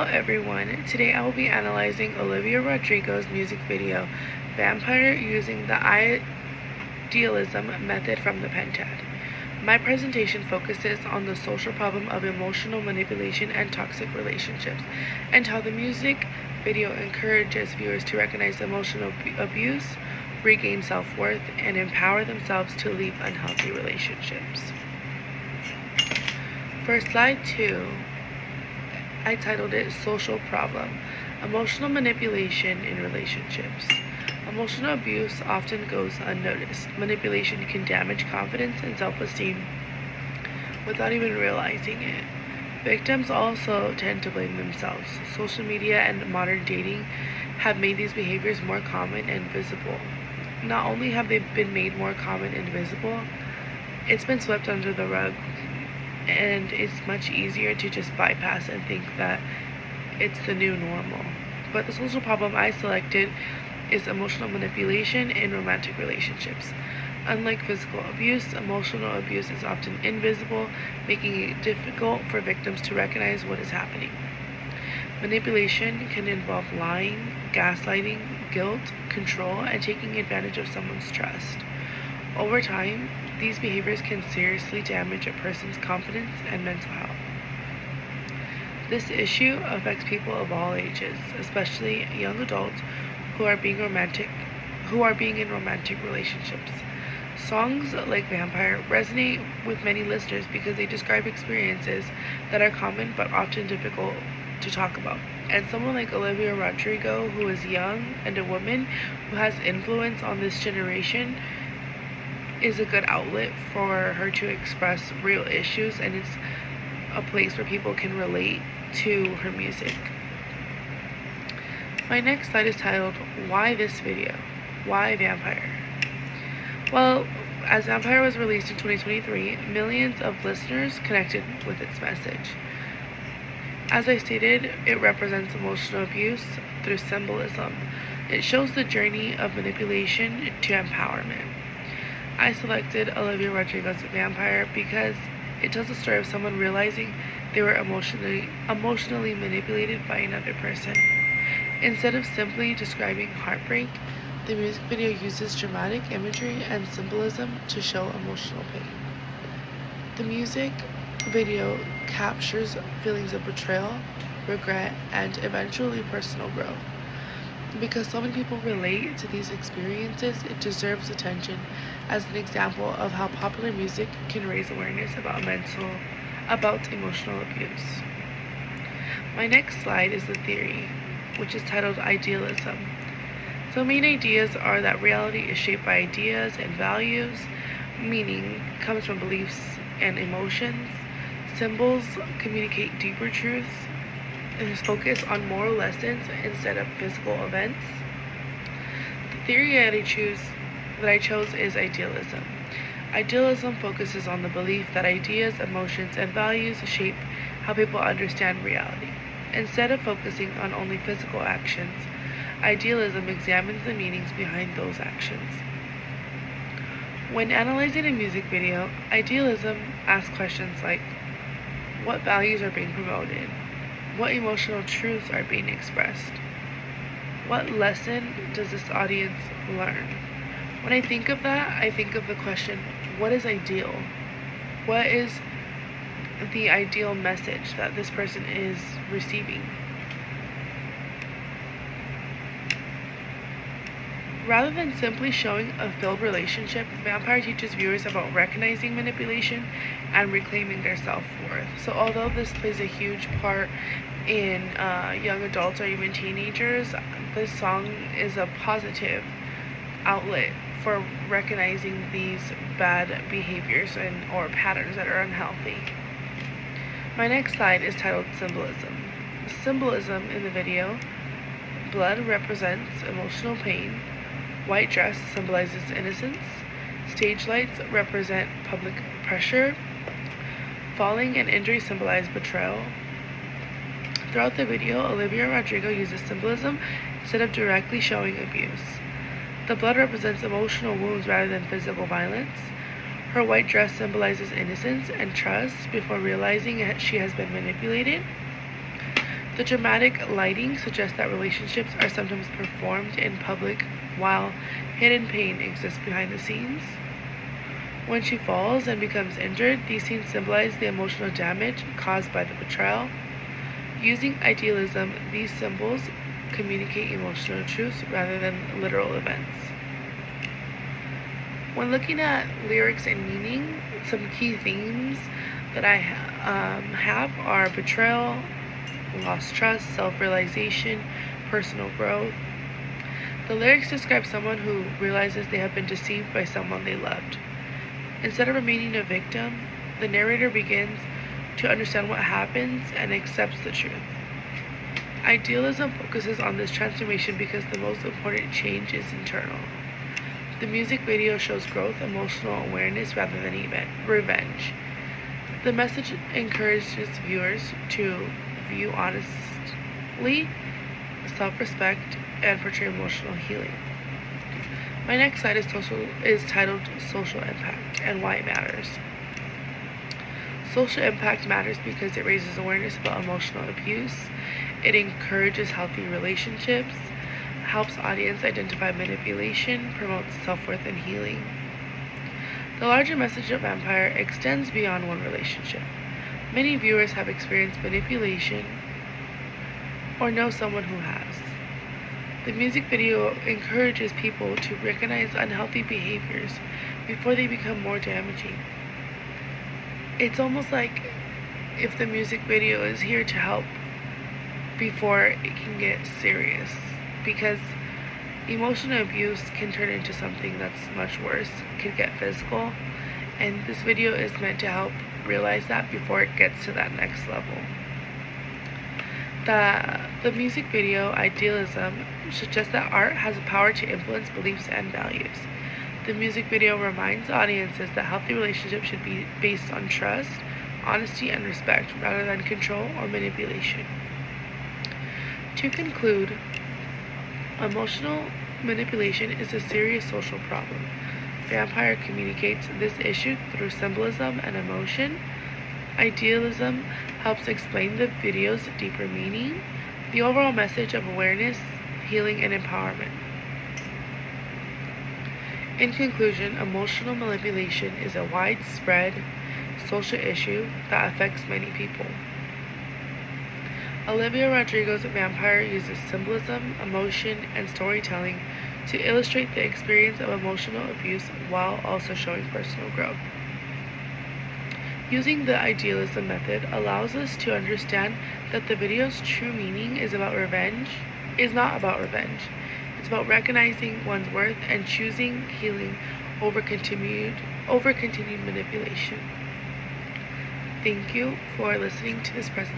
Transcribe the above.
Hello everyone, today I will be analyzing Olivia Rodrigo's music video, Vampire, using the idealism method from the Pentad. My presentation focuses on the social problem of emotional manipulation and toxic relationships, and how the music video encourages viewers to recognize emotional abuse, regain self-worth, and empower themselves to leave unhealthy relationships. For slide 2, I titled it Social Problem: Emotional Manipulation in Relationships. Emotional abuse often goes unnoticed. Manipulation can damage confidence and self-esteem without even realizing it. Victims also tend to blame themselves. Social media and modern dating have made these behaviors more common and visible. Not only have they been made more common and visible, it's been swept under the rug, and it's much easier to just bypass and think that it's the new normal. But the social problem I selected is emotional manipulation in romantic relationships. Unlike physical abuse, emotional abuse is often invisible, making it difficult for victims to recognize what is happening. Manipulation can involve lying, gaslighting, guilt, control, and taking advantage of someone's trust. Over time, these behaviors can seriously damage a person's confidence and mental health. This issue affects people of all ages, especially young adults who are being in romantic relationships. Songs like Vampire resonate with many listeners because they describe experiences that are common but often difficult to talk about. And someone like Olivia Rodrigo, who is young and a woman who has influence on this generation, is a good outlet for her to express real issues, and it's a place where people can relate to her music. My next slide is titled, Why This Video? Why Vampire? Well, as Vampire was released in 2023, millions of listeners connected with its message. As I stated, it represents emotional abuse through symbolism. It shows the journey of manipulation to empowerment. I selected Olivia Rodrigo's Vampire because it tells the story of someone realizing they were emotionally manipulated by another person. Instead of simply describing heartbreak, the music video uses dramatic imagery and symbolism to show emotional pain. The music video captures feelings of betrayal, regret, and eventually personal growth. Because so many people relate to these experiences, it deserves attention as an example of how popular music can raise awareness about emotional abuse. My next slide is the theory, which is titled Idealism. So main ideas are that reality is shaped by ideas and values. Meaning comes from beliefs and emotions. Symbols communicate deeper truths. It is focused on moral lessons instead of physical events. The theory that I chose is idealism. Idealism focuses on the belief that ideas, emotions, and values shape how people understand reality. Instead of focusing on only physical actions, idealism examines the meanings behind those actions. When analyzing a music video, idealism asks questions like, what values are being promoted? What emotional truths are being expressed? What lesson does this audience learn? When I think of that, I think of the question, what is ideal? What is the ideal message that this person is receiving? Rather than simply showing a failed relationship, Vampire teaches viewers about recognizing manipulation and reclaiming their self-worth. So although this plays a huge part in young adults or even teenagers, this song is a positive outlet for recognizing these bad behaviors or patterns that are unhealthy. My next slide is titled Symbolism. Symbolism in the video: blood represents emotional pain. White dress symbolizes innocence. Stage lights represent public pressure. Falling and injury symbolize betrayal. Throughout the video, Olivia Rodrigo uses symbolism instead of directly showing abuse. The blood represents emotional wounds rather than physical violence. Her white dress symbolizes innocence and trust before realizing she has been manipulated. The dramatic lighting suggests that relationships are sometimes performed in public while hidden pain exists behind the scenes. When she falls and becomes injured, these scenes symbolize the emotional damage caused by the betrayal. Using idealism, these symbols communicate emotional truths rather than literal events. When looking at lyrics and meaning, some key themes that I have are betrayal, lost trust, self-realization, personal growth. The lyrics describe someone who realizes they have been deceived by someone they loved. Instead of remaining a victim, the narrator begins to understand what happens and accepts the truth. Idealism focuses on this transformation because the most important change is internal. The music video shows growth, emotional awareness rather than revenge. The message encourages viewers to view honestly, self-respect, and portray emotional healing. My next slide is titled Social Impact and Why It Matters. Social impact matters because it raises awareness about emotional abuse, it encourages healthy relationships, helps audience identify manipulation, promotes self-worth and healing. The larger message of Vampire extends beyond one relationship. Many viewers have experienced manipulation or know someone who has. The music video encourages people to recognize unhealthy behaviors before they become more damaging. It's almost like if the music video is here to help before it can get serious, because emotional abuse can turn into something that's much worse, can get physical, and this video is meant to help realize that before it gets to that next level. The music video, Idealism, suggests that art has the power to influence beliefs and values. The music video reminds audiences that healthy relationships should be based on trust, honesty, and respect rather than control or manipulation. To conclude, emotional manipulation is a serious social problem. Vampire communicates this issue through symbolism and emotion. Idealism helps explain the video's deeper meaning, the overall message of awareness, healing, and empowerment. In conclusion, emotional manipulation is a widespread social issue that affects many people. Olivia Rodrigo's Vampire uses symbolism, emotion, and storytelling to illustrate the experience of emotional abuse while also showing personal growth. Using the idealism method allows us to understand that the video's true meaning is not about revenge. It's about recognizing one's worth and choosing healing over continued manipulation. Thank you for listening to this presentation.